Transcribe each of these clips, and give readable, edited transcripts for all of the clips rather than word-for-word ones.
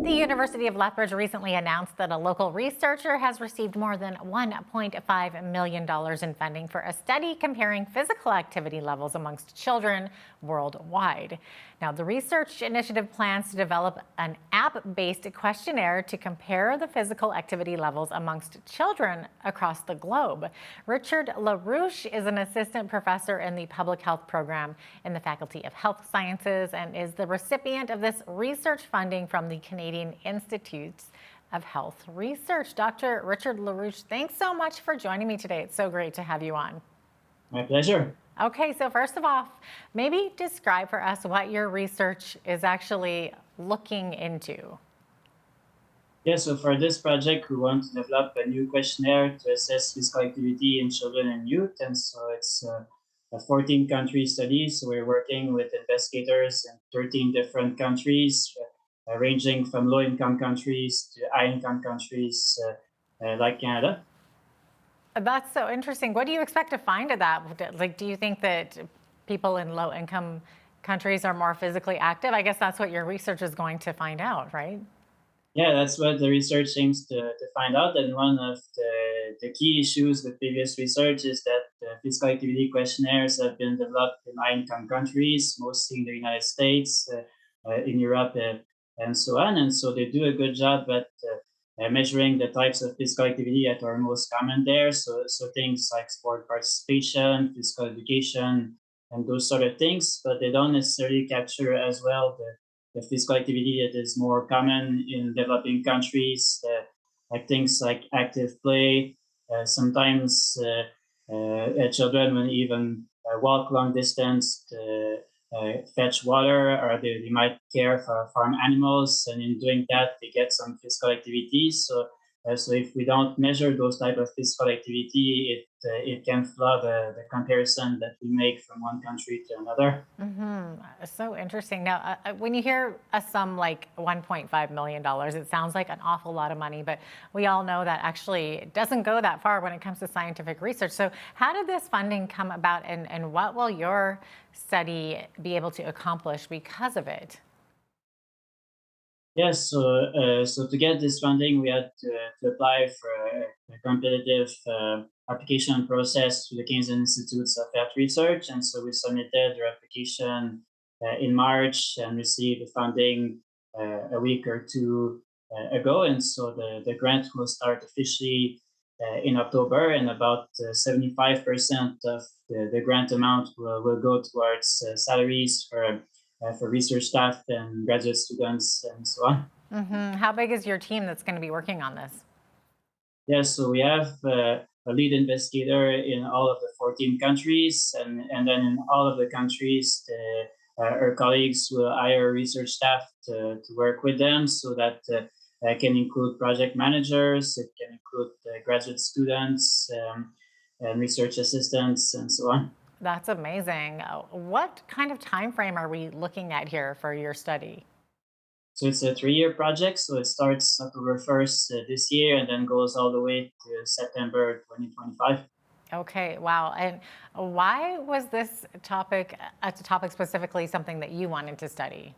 The University of Lethbridge recently announced that a local researcher has received more than $1.5 million in funding for a study comparing physical activity levels amongst children worldwide. Now, the research initiative plans to develop an app-based questionnaire to compare the physical activity levels amongst children across the globe. Richard LaRouche is an assistant professor in the public health program in the Faculty of Health Sciences and is the recipient of this research funding from the Canadian Institutes of Health Research. Dr. Richard LaRouche, thanks so much for joining me today. It's so great to have you on. My pleasure. Okay, so first of all, maybe describe for us what your research is actually looking into. Yeah, so for this project, we want to develop a new questionnaire to assess physical activity in children and youth. And so it's a 14-country study. So we're working with investigators in 13 different countries, ranging from low-income countries to high-income countries like Canada. That's so interesting. What do you expect to find at that? Like, do you think that people in low-income countries are more physically active? I guess that's what your research is going to find out, right? Yeah, that's what the research aims to find out. And one of the key issues with previous research is that physical activity questionnaires have been developed in high-income countries, mostly in the United States, in Europe, and so on. And so they do a good job at measuring the types of physical activity that are most common there. So things like sport participation, physical education, and those sort of things. But they don't necessarily capture as well the physical activity that is more common in developing countries, like things like active play. Sometimes children will even walk long distance to fetch water, or they might care for farm animals, and in doing that, they get some physical activities. So if we don't measure those type of physical activity, it can flood the comparison that we make from one country to another. So interesting. Now, when you hear a sum like $1.5 million, it sounds like an awful lot of money, but we all know that actually it doesn't go that far when it comes to scientific research. So how did this funding come about, and what will your study be able to accomplish because of it? Yes, so to get this funding, we had to apply for a competitive application process to the Canadian Institutes of Health Research, and so we submitted our application in March and received the funding a week or two ago, and so the grant will start officially in October, and about 75% of the grant amount will go towards salaries for research staff and graduate students and so on. How big is your team that's going to be working on this? Yes, so we have a lead investigator in all of the 14 countries, and then in all of the countries, our colleagues will hire research staff to work with them, so that can include project managers, it can include graduate students, and research assistants, and so on. That's amazing. What kind of time frame are we looking at here for your study? So it's a 3-year project. So it starts October 1st this year and then goes all the way to September 2025. Okay, wow. And why was this topic, a topic specifically, something that you wanted to study?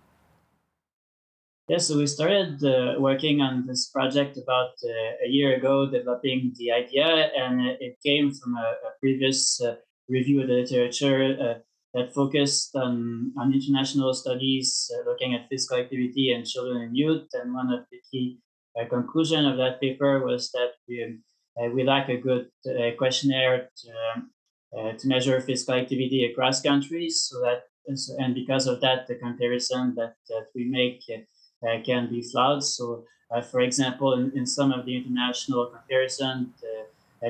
Yeah, so we started working on this project about a year ago, developing the idea, and it came from a previous review of the literature that focused on international studies looking at physical activity in children and youth. And one of the key conclusion of that paper was that we lack a good questionnaire to measure physical activity across countries. And because of that, the comparison that we make can be flawed. So, for example, in some of the international comparisons,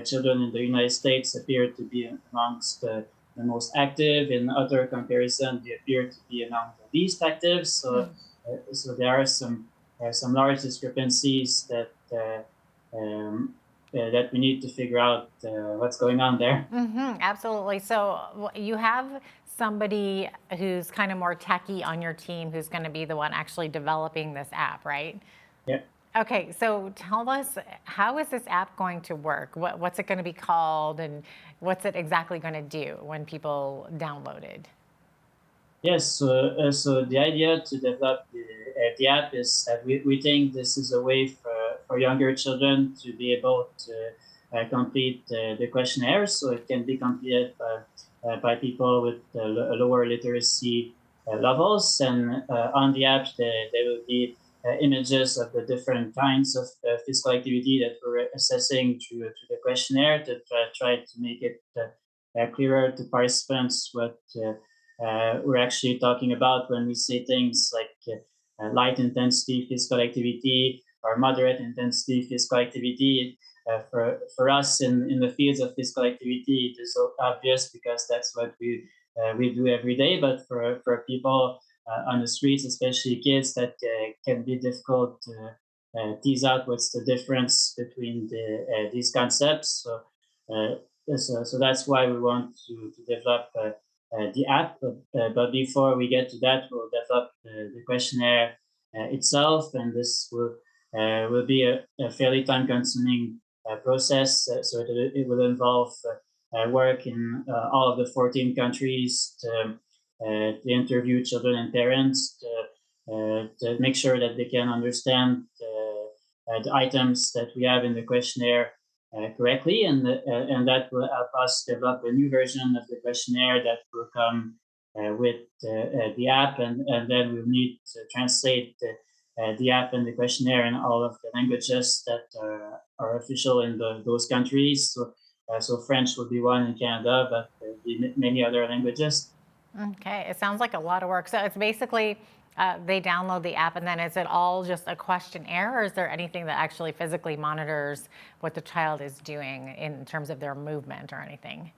children in the United States appear to be amongst the most active. In other comparisons, they appear to be among the least active. So there are some large discrepancies that we need to figure out what's going on there. Absolutely. So you have somebody who's kind of more techie on your team who's going to be the one actually developing this app, right? Yeah. Okay, so tell us, how is this app going to work? What's it going to be called, and what's it exactly going to do when people download it? Yes, so the idea to develop the app is that we think this is a way for younger children to be able to complete the questionnaire, so it can be completed by people with lower literacy levels. And on the app, there will be images of the different kinds of physical activity that we're assessing through the questionnaire to try to make it clearer to participants what we're actually talking about when we say things like light intensity physical activity or moderate intensity physical activity. For us in the fields of physical activity, it is so obvious because that's what we do every day. But for people on the streets, especially kids, that can be difficult to tease out what's the difference between these concepts. So that's why we want to develop the app. But before we get to that, we'll develop the questionnaire itself, and this will be a fairly time-consuming process. So it will involve work in all of the 14 countries to interview children and parents to make sure that they can understand the items that we have in the questionnaire correctly, and that will help us develop a new version of the questionnaire that will come with the app, and then we'll need to translate the app and the questionnaire in all of the languages that are official in those countries. So French will be one in Canada, but there'll be many other languages. Okay, it sounds like a lot of work. So it's basically they download the app, and then is it all just a questionnaire, or is there anything that actually physically monitors what the child is doing in terms of their movement or anything?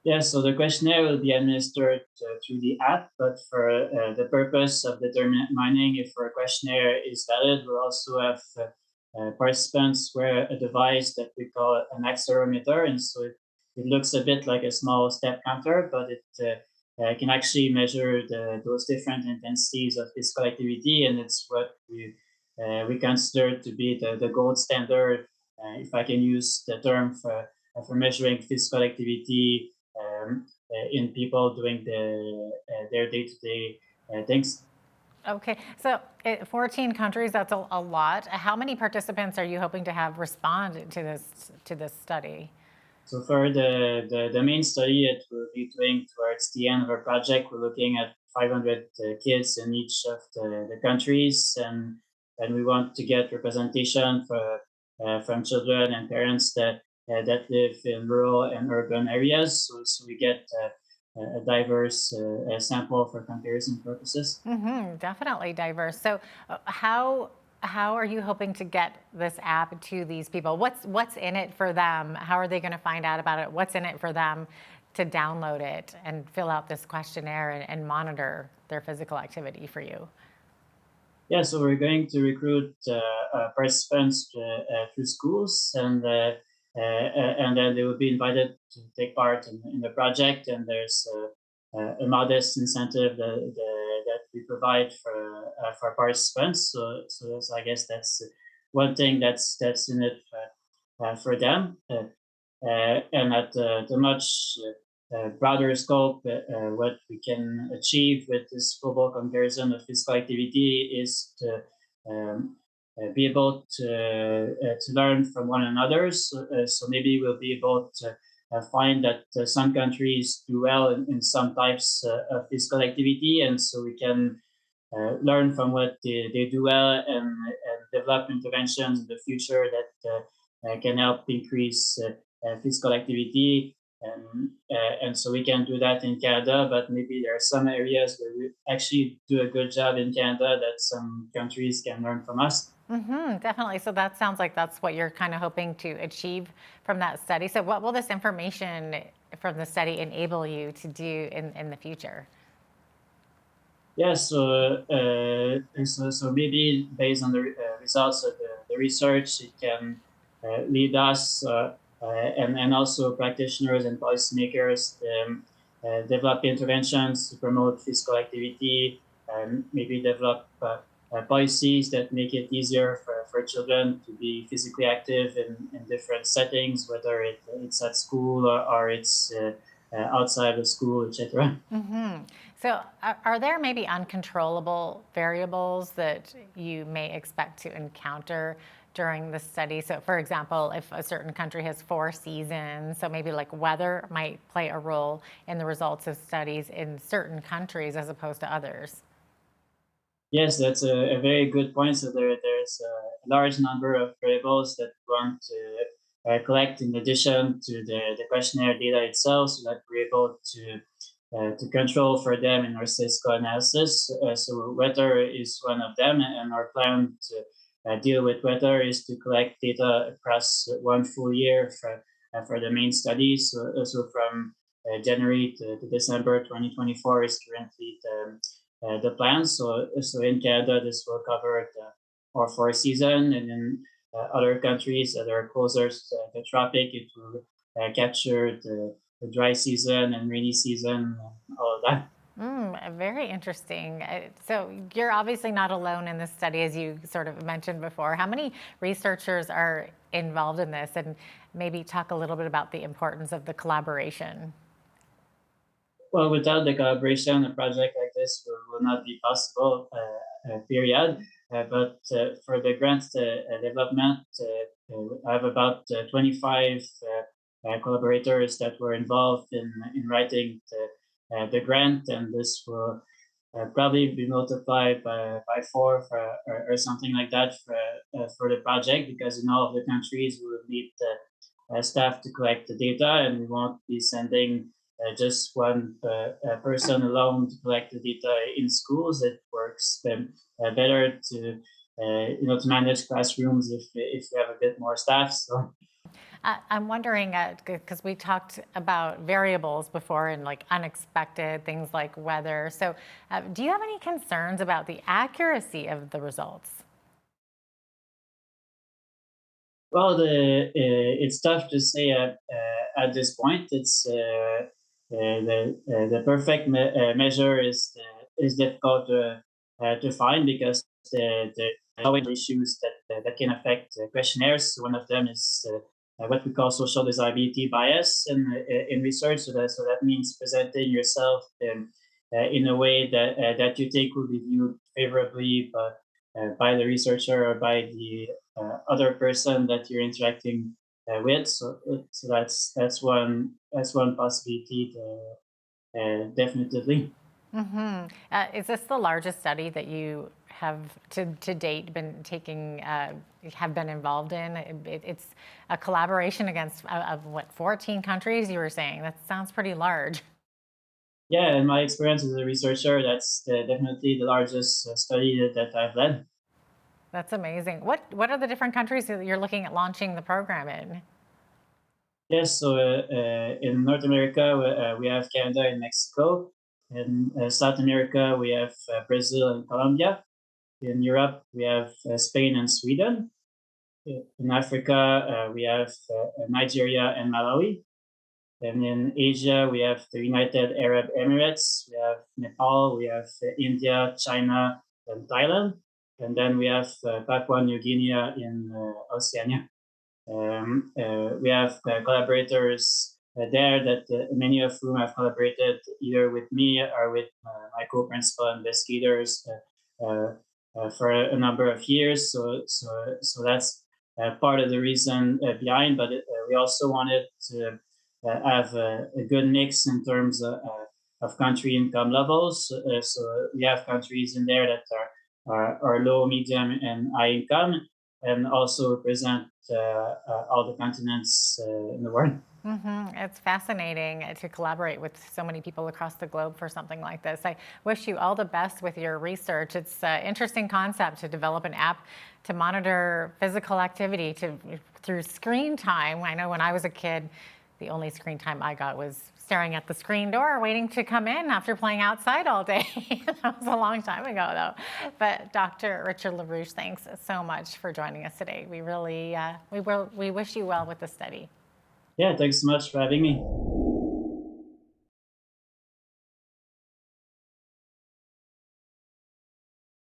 Yes, so the questionnaire will be administered through the app, but for the purpose of determining if our questionnaire is valid, we'll also have participants wear a device that we call an accelerometer. And so it looks a bit like a small step counter, but it can actually measure those different intensities of physical activity. And it's what we consider to be the gold standard, if I can use the term for measuring physical activity in people doing their day-to-day things. Okay, so 14 countries, that's a lot. How many participants are you hoping to have respond to this study? So for the main study that we'll be doing towards the end of our project, we're looking at 500 kids in each of the countries, and we want to get representation from children and parents that live in rural and urban areas. So we get a diverse sample for comparison purposes. Definitely diverse. So, how are you hoping to get this app to these people? What's in it for them? How are they going to find out about it? What's in it for them to download it and fill out this questionnaire and monitor their physical activity for you? Yeah, so we're going to recruit participants through schools, and then they will be invited to take part in the project. And there's a modest incentive that we provide for participants. So I guess that's one thing that's in it for them. And at the much broader scope, what we can achieve with this global comparison of physical activity is to be able to learn from one another. So maybe we'll be able to find that some countries do well in some types of physical activity, and so we can learn from what they do well, and develop interventions in the future that can help increase physical activity. And so we can do that in Canada, but maybe there are some areas where we actually do a good job in Canada that some countries can learn from us. Definitely. So that sounds like that's what you're kind of hoping to achieve from that study. So, what will this information from the study enable you to do in the future? Yeah, so maybe based on the results of the research, it can lead us and also practitioners and policymakers develop interventions to promote physical activity, and maybe develop policies that make it easier for children to be physically active in different settings, whether it's at school or it's outside of school, etc. So, are there maybe uncontrollable variables that you may expect to encounter during the study? So, for example, if a certain country has 4 seasons, so maybe like weather might play a role in the results of studies in certain countries as opposed to others. Yes, that's a very good point. So there's a large number of variables that we want to collect in addition to the questionnaire data itself, so that we're able to control for them in our statistical analysis. So weather is one of them, and our plan to deal with weather is to collect data across one full year for the main study. So from January to December 2024 is currently the plan. So in Canada, this will cover our 4 season, and in other countries that are closer to the tropic, it will capture the dry season and rainy season, and all of that. Very interesting. So, you're obviously not alone in this study, as you sort of mentioned before. How many researchers are involved in this? And maybe talk a little bit about the importance of the collaboration. Well, without the collaboration, a project like this will not be possible, period. But for the grant development, I have about 25 collaborators that were involved in writing the grant, and this will probably be multiplied by four or something like that for the project, because in all of the countries we will need staff to collect the data, and we won't be sending just one person alone to collect the data in schools. It works better to manage classrooms if we have a bit more staff. So I'm wondering, because we talked about variables before and like unexpected things like weather. So, do you have any concerns about the accuracy of the results? well, it's tough to say at this point. The perfect measure is difficult to find, because the always issues that can affect questionnaires. One of them is what we call social desirability bias in research. So that means presenting yourself in a way that you think will be viewed favorably by the researcher or by the other person that you're interacting with. So that's one possibility, definitively. Is this the largest study that you have to date been taking, have been involved in? It's a collaboration against of what, 14 countries you were saying? That sounds pretty large. Yeah, in my experience as a researcher, that's definitely the largest study that I've led. That's amazing. What are the different countries that you're looking at launching the program in? Yes, so in North America, we have Canada and Mexico. In South America, we have Brazil and Colombia. In Europe, we have Spain and Sweden. In Africa, we have Nigeria and Malawi. And in Asia, we have the United Arab Emirates, we have Nepal, we have India, China, and Thailand. And then we have Papua New Guinea in Oceania. We have collaborators there that many of whom have collaborated either with me or with my co-principal investigators for a number of years. So that's part of the reason behind. But we also wanted to have a good mix in terms of country income levels. So we have countries in there that are low, medium, and high income, and also represent all the continents in the world. It's fascinating to collaborate with so many people across the globe for something like this. I wish you all the best with your research. It's an interesting concept to develop an app to monitor physical activity through screen time. I know when I was a kid, the only screen time I got was staring at the screen door, waiting to come in after playing outside all day. That was a long time ago, though. But Dr. Richard LaRouche, thanks so much for joining us today. We really, we wish you well with the study. Yeah, thanks so much for having me.